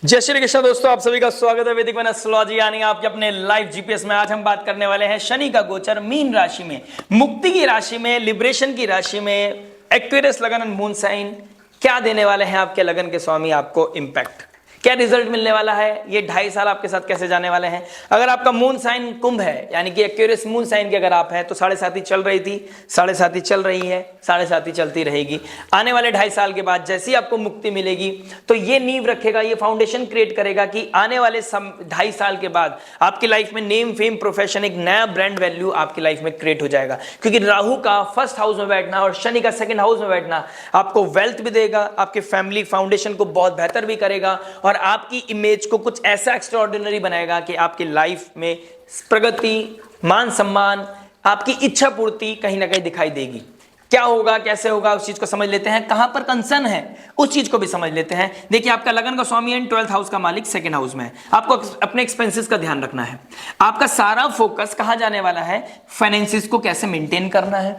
जय श्री कृष्ण दोस्तों, आप सभी का स्वागत है वैदिक एस्ट्रोलॉजी यानी आपके अपने लाइव जीपीएस में। आज हम बात करने वाले हैं शनि का गोचर मीन राशि में, मुक्ति की राशि में, लिबरेशन की राशि में, एक्वेरियस लगन एंड मून साइन क्या देने वाले हैं आपके लगन के स्वामी, आपको इंपैक्ट क्या रिजल्ट मिलने वाला है, ये 2.5 साल आपके साथ कैसे जाने वाले हैं। अगर आपका मून साइन कुंभ है यानी कि एक्वेरियस मून साइन के अगर आप हैं तो 7.5 चल रही थी, 7.5 चल रही है, 7.5 चलती रहेगी। आने वाले 2.5 साल के बाद जैसी आपको मुक्ति मिलेगी तो ये नींव रखेगा, ये फाउंडेशन क्रिएट करेगा कि आने वाले 2.5 साल के बाद आपकी लाइफ में नेम फेम प्रोफेशन, एक नया ब्रांड वैल्यू आपकी लाइफ में क्रिएट हो जाएगा। क्योंकि राहु का फर्स्ट हाउस में बैठना और शनि का सेकंड हाउस में बैठना आपको वेल्थ भी देगा, आपके फैमिली फाउंडेशन को बहुत बेहतर भी करेगा और आपकी इमेज को कुछ ऐसा एक्स्ट्राऑर्डिनरी बनाएगा कि आपकी लाइफ में प्रगति, मान सम्मान, आपकी इच्छा पूर्ति कहीं ना कहीं दिखाई देगी। क्या होगा, कैसे होगा, उस चीज को समझ लेते हैं। कहां पर कंसर्न है उस चीज को भी समझ लेते हैं। देखिए, आपका लगन का स्वामी है, 12th हाउस का मालिक सेकंड हाउस में है। आपको अपने एक्सपेंसेस का ध्यान रखना है। आपका सारा फोकस कहां जाने वाला है, फाइनेंसिस को कैसे मेंटेन करना है,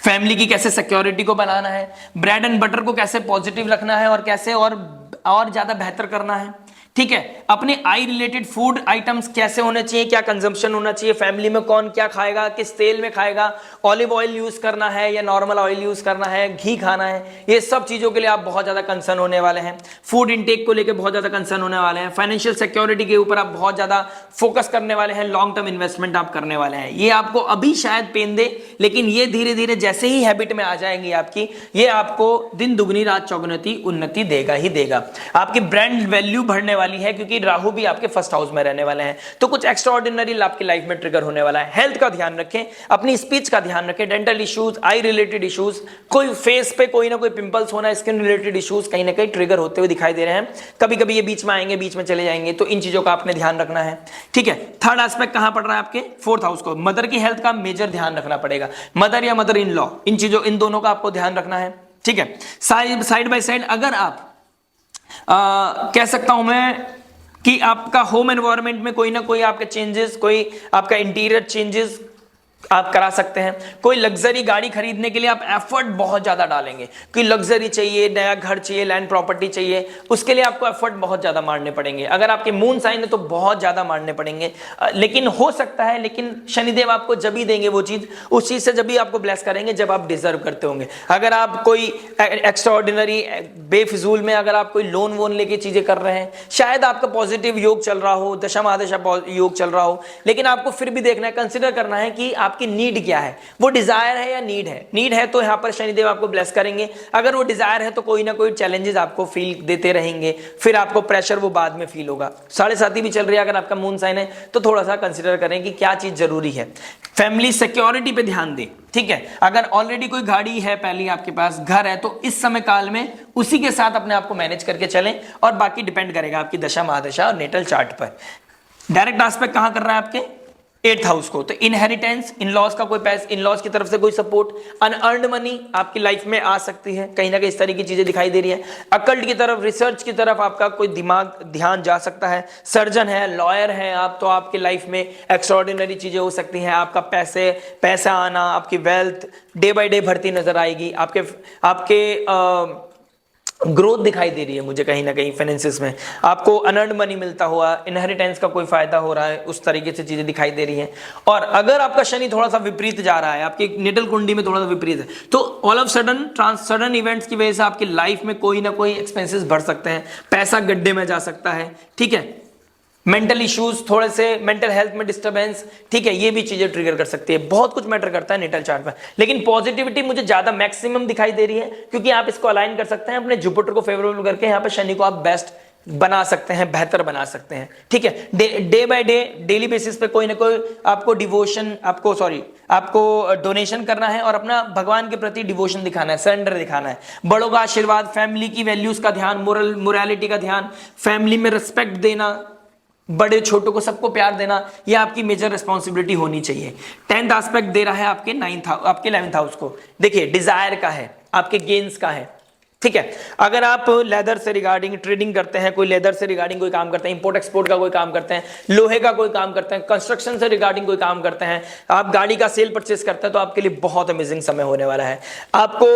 फैमिली की कैसे सिक्योरिटी को बनाना है, ब्रेड एंड बटर को कैसे पॉजिटिव रखना है और कैसे और ज्यादा बेहतर करना है। ठीक है, अपने आई रिलेटेड फूड आइटम्स कैसे होने चाहिए, क्या कंजम्पशन होना चाहिए, फैमिली में कौन क्या खाएगा, किस तेल में खाएगा, ऑलिव ऑयल यूज करना है या नॉर्मल ऑयल यूज करना है, घी खाना है, ये सब चीजों के लिए आप बहुत ज्यादा कंसर्न होने वाले हैं। फूड इनटेक को लेकर बहुत ज्यादा कंसर्न होने वाले हैं। फाइनेंशियल सिक्योरिटी के ऊपर आप बहुत ज्यादा फोकस करने वाले हैं। लॉन्ग टर्म इन्वेस्टमेंट आप करने वाले हैं। ये आपको अभी शायद पेन दे, लेकिन ये धीरे धीरे जैसे ही हैबिट में आ जाएंगी आपकी, ये आपको दिन दुगनी रात चौगुनी उन्नति देगा ही देगा। आपकी ब्रांड वैल्यू बढ़ने वाली है क्योंकि राहु भी आपके फर्स्ट हाउस में रहने वाले हैं। तो कुछ एक्स्ट्रा ऑर्डिनरी आपकी लाइफ में ट्रिगर होने वाला है। हेल्थ का ध्यान रखें, अपनी स्पीच का ध्यान रखें, dental issues, I related issues, कोई फेस पे कोई ना कोई पिंपल्स होना, स्किन रिलेटेड इश्यूज कहीं ना कहीं ट्रिगर होते हुए दिखाई दे रहे हैं। कभी कभी ये बीच में आएंगे, बीच में चले जाएंगे, तो इन चीजों का आपने ध्यान रखना है। ठीक है, थर्ड एस्पेक्ट कहां पड़ रहा है आपके 4th हाउस को। मदर की हेल्थ का मेजर ध्यान रखना पड़ेगा। मदर या मदर इन लॉ, इन दोनों का आपको ध्यान रखना है। ठीक है, साइड बाय साइड अगर आप कह सकता हूं मैं कि आपका होम एनवायरनमेंट में कोई ना कोई आपके चेंजेस, कोई आपका इंटीरियर चेंजेस आप करा सकते हैं। कोई लग्जरी गाड़ी खरीदने के लिए आप एफर्ट बहुत ज्यादा डालेंगे, कोई लग्जरी चाहिए, नया घर चाहिए, लैंड प्रॉपर्टी चाहिए, उसके लिए आपको एफर्ट बहुत ज्यादा मारने पड़ेंगे। अगर आपके मून साइन है तो बहुत ज्यादा मारने पड़ेंगे। लेकिन हो सकता है, लेकिन शनिदेव आपको जब ही देंगे वो चीज, उस चीज से जब भी आपको ब्लेस करेंगे जब आप डिजर्व करते होंगे। अगर आप कोई एक्स्ट्रा ऑर्डिनरी बेफिजूल में अगर आप कोई लोन वोन लेके चीजें कर रहे हैं, शायद आपका पॉजिटिव योग चल रहा हो, दशा महादशा योग चल रहा हो, लेकिन आपको फिर भी देखना है, कंसिडर करना है कि आपकी नीड क्या है, वो डिजायर है या नीड है। नीड है तो यहां पर शनिदेव आपको ब्लेस करेंगे। अगर वो डिजायर है तो कोई ना कोई चैलेंजेस आपको फील देते रहेंगे, फिर आपको प्रेशर वो बाद में फील होगा। 7.5 भी चल रही है, अगर आपका मून साइन है तो थोड़ा सा कंसिडर करें कि क्या चीज जरूरी है। फैमिली सिक्योरिटी पे ध्यान दें। ठीक है, अगर ऑलरेडी कोई गाड़ी है, पहले आपके पास घर है, तो इस समय काल में उसी के साथ अपने आप को मैनेज करके चलें और बाकी डिपेंड करेगा आपकी दशा महादशा और नेटल चार्ट पर। डायरेक्ट एस्पेक्ट कहां कर रहा है आपके 8th हाउस को, तो इनहेरिटेंस, इन-लॉज का कोई पैसा, इन-लॉज की तरफ से कोई सपोर्ट, अनअर्न्ड मनी आपकी लाइफ में आ सकती है। कहीं ना कहीं इस तरह की चीजें दिखाई दे रही है। अकल्ट की तरफ, रिसर्च की तरफ आपका कोई दिमाग ध्यान जा सकता है। सर्जन है, लॉयर है आप, तो आपकी लाइफ में एक्स्ट्राऑर्डिनरी चीजें हो सकती हैं। आपका पैसा आना, आपकी वेल्थ डे बाय डे बढ़ती नजर आएगी। आपके ग्रोथ दिखाई दे रही है मुझे कहीं ना कहीं फाइनेंसिस में। आपको अनअर्न्ड मनी मिलता हुआ, इनहेरिटेंस का कोई फायदा हो रहा है, उस तरीके से चीजें दिखाई दे रही हैं। और अगर आपका शनि थोड़ा सा विपरीत जा रहा है, आपकी निडल कुंडी में थोड़ा सा विपरीत है, तो ऑल ऑफ सडन इवेंट्स की वजह से आपकी लाइफ में कोई ना कोई एक्सपेंसेस बढ़ सकते हैं, पैसा गड्ढे में जा सकता है। ठीक है, मेंटल इश्यूज, थोड़े से मेंटल हेल्थ में डिस्टर्बेंस, ठीक है, ये भी चीजें ट्रिगर कर सकती है। बहुत कुछ मैटर करता है नेटल चार्ट पर, लेकिन पॉजिटिविटी मुझे ज्यादा मैक्सिमम दिखाई दे रही है क्योंकि आप इसको अलाइन कर सकते हैं अपने जुपिटर को फेवरेबल करके। यहाँ पर शनि को आप बेस्ट बना सकते हैं, बेहतर बना सकते हैं। ठीक है, day by day, daily basis पे कोई ना कोई आपको आपको डोनेशन करना है और अपना भगवान के प्रति डिवोशन दिखाना है, सरेंडर दिखाना है। बड़ों का आशीर्वाद, फैमिली की वैल्यूज का ध्यान, मोरालिटी का ध्यान, फैमिली में रिस्पेक्ट देना, बड़े छोटों को सबको प्यार देना, ये आपकी मेजर रिस्पॉन्सिबिलिटी होनी चाहिए। 10th एस्पेक्ट दे रहा है आपके 11th हाउस को। देखिए, डिजायर का है, आपके गेन्स का है, ठीक है। अगर आप लेदर से रिगार्डिंग ट्रेडिंग करते हैं, कोई लेदर से रिगार्डिंग कोई काम करते हैं, इंपोर्ट एक्सपोर्ट का कोई काम करते हैं, लोहे का कोई काम करते हैं, कंस्ट्रक्शन से रिगार्डिंग कोई काम करते हैं, आप गाड़ी का सेल परचेस करते हैं, तो आपके लिए बहुत अमेजिंग समय होने वाला है। आपको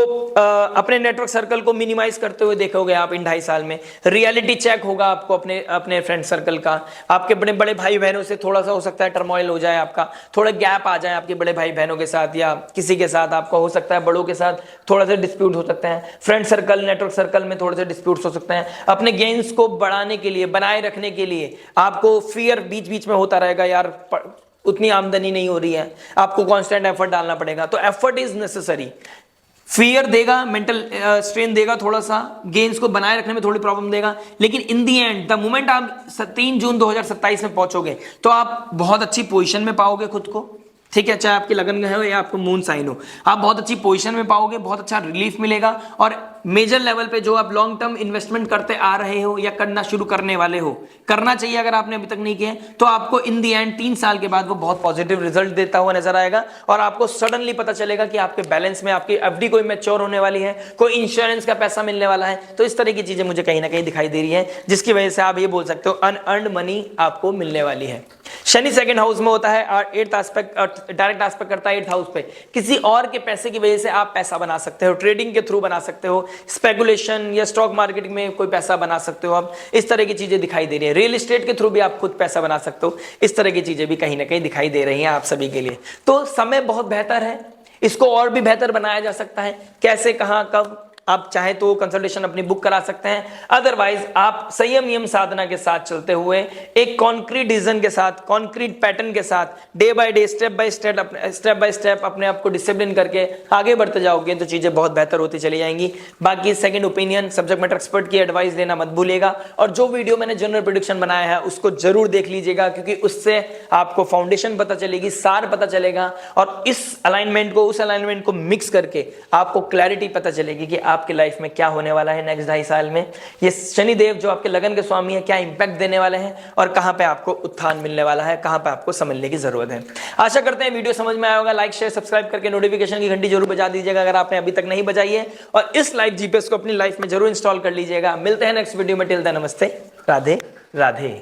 अपने नेटवर्क सर्कल को मिनिमाइज करते हुए देखोगे आप इन 2.5 साल में। रियलिटी चेक होगा आपको अपने फ्रेंड सर्कल का। आपके बड़े बड़े भाई बहनों से थोड़ा सा हो सकता है टर्मोइल हो जाए, आपका थोड़ा गैप आ जाए आपके बड़े भाई बहनों के साथ, या किसी के साथ आपका हो सकता है बड़ों के साथ थोड़ा सा डिस्प्यूट हो सकते हैं। फ्रेंड सर्कल, नेटवर्क सर्कल में थोड़े से डिस्प्यूट्स हो सकते हैं। अपने गेन्स को बढ़ाने के लिए, बनाए रखने के लिए आपको फियर बीच बीच में होता रहेगा, यार उतनी आमदनी नहीं हो रही है, आपको कांस्टेंट एफर्ट डालना पड़ेगा। तो एफर्ट इज नेसेसरी। फियर देगा, मेंटल स्ट्रेन देगा, थोड़ा सा गेन्स को बनाए रखने में थोड़ी प्रॉब्लम देगा, लेकिन इन दी एंड द मोमेंट आप 3 जून 2027 में पहुंचोगे तो आप बहुत अच्छी पोजीशन में पाओगे खुद को। ठीक है, चाहे आपकी लगन है हो या आपको मून साइन हो, आप बहुत अच्छी पोजीशन में पाओगे, बहुत अच्छा रिलीफ मिलेगा। और मेजर लेवल पे जो आप लॉन्ग टर्म इन्वेस्टमेंट करते आ रहे हो या करना शुरू करने वाले हो, करना चाहिए अगर आपने अभी तक नहीं किया, तो आपको इन दी एंड 3 साल के बाद वो बहुत पॉजिटिव रिजल्ट देता हुआ नजर आएगा। और आपको सडनली पता चलेगा कि आपके बैलेंस में आपकी एफडी कोई मैच्योर होने वाली है, कोई इंश्योरेंस का पैसा मिलने वाला है। तो इस तरह की चीजें मुझे कहीं ना कहीं दिखाई दे रही है, जिसकी वजह से आप ये बोल सकते हो अनअर्न्ड मनी आपको मिलने वाली है। शनि 2nd हाउस में होता है और 8th एस्पेक्ट, डायरेक्ट एस्पेक्ट करता है 8th हाउस पे। किसी और के पैसे की वजह से आप पैसा बना सकते हो, ट्रेडिंग के थ्रू बना सकते हो, स्पेकुलेशन या स्टॉक मार्केट में कोई पैसा बना सकते हो आप। इस तरह की चीजें दिखाई दे रही है। रियल एस्टेट के थ्रू भी आप खुद पैसा बना सकते हो। इस तरह की चीजें भी कहीं ना कहीं दिखाई दे रही हैं आप सभी के लिए। तो समय बहुत बेहतर है, इसको और भी बेहतर बनाया जा सकता है। कैसे, कहां, कब, आप चाहे तो कंसल्टेशन अपनी बुक करा सकते हैं। अदरवाइज आप संयम नियम साधना के साथ चलते हुए एक कॉन्क्रीट डिसीजन के साथ, कॉन्क्रीट पैटर्न के साथ, day by day, step by step अपने आप को डिसिप्लिन करके आगे बढ़ते जाओगे तो चीजें बहुत बेहतर होती चली जाएंगी। बाकी second opinion, subject matter expert की एडवाइस लेना मत भूलिएगा। और जो वीडियो मैंने जनरल प्रेडिक्शन बनाया है उसको जरूर देख लीजिएगा, क्योंकि उससे आपको फाउंडेशन पता चलेगी, सार पता चलेगा, और इस अलाइनमेंट को, उस अलाइनमेंट को मिक्स करके आपको क्लैरिटी पता चलेगी कि आपके लाइफ में क्या होने वाला है नेक्स्ट 2.5 साल में। ये शनि देव जो आपके लगन के स्वामी है, क्या इंपैक्ट देने वाले हैं और कहां पे आपको उत्थान मिलने वाला है, कहां पे आपको समझने की जरूरत है। आशा करते हैं वीडियो समझ में आया होगा। लाइक, शेयर, सब्सक्राइब करके नोटिफिकेशन की घंटी जरूर बजा दीजिएगा अगर आपने अभी तक नहीं बजाई है, और इस लाइव जीपीएस को अपनी लाइफ में जरूर इंस्टॉल कर लीजिएगा। मिलते हैं नेक्स्ट वीडियो में। टिल देन नमस्ते, राधे राधे।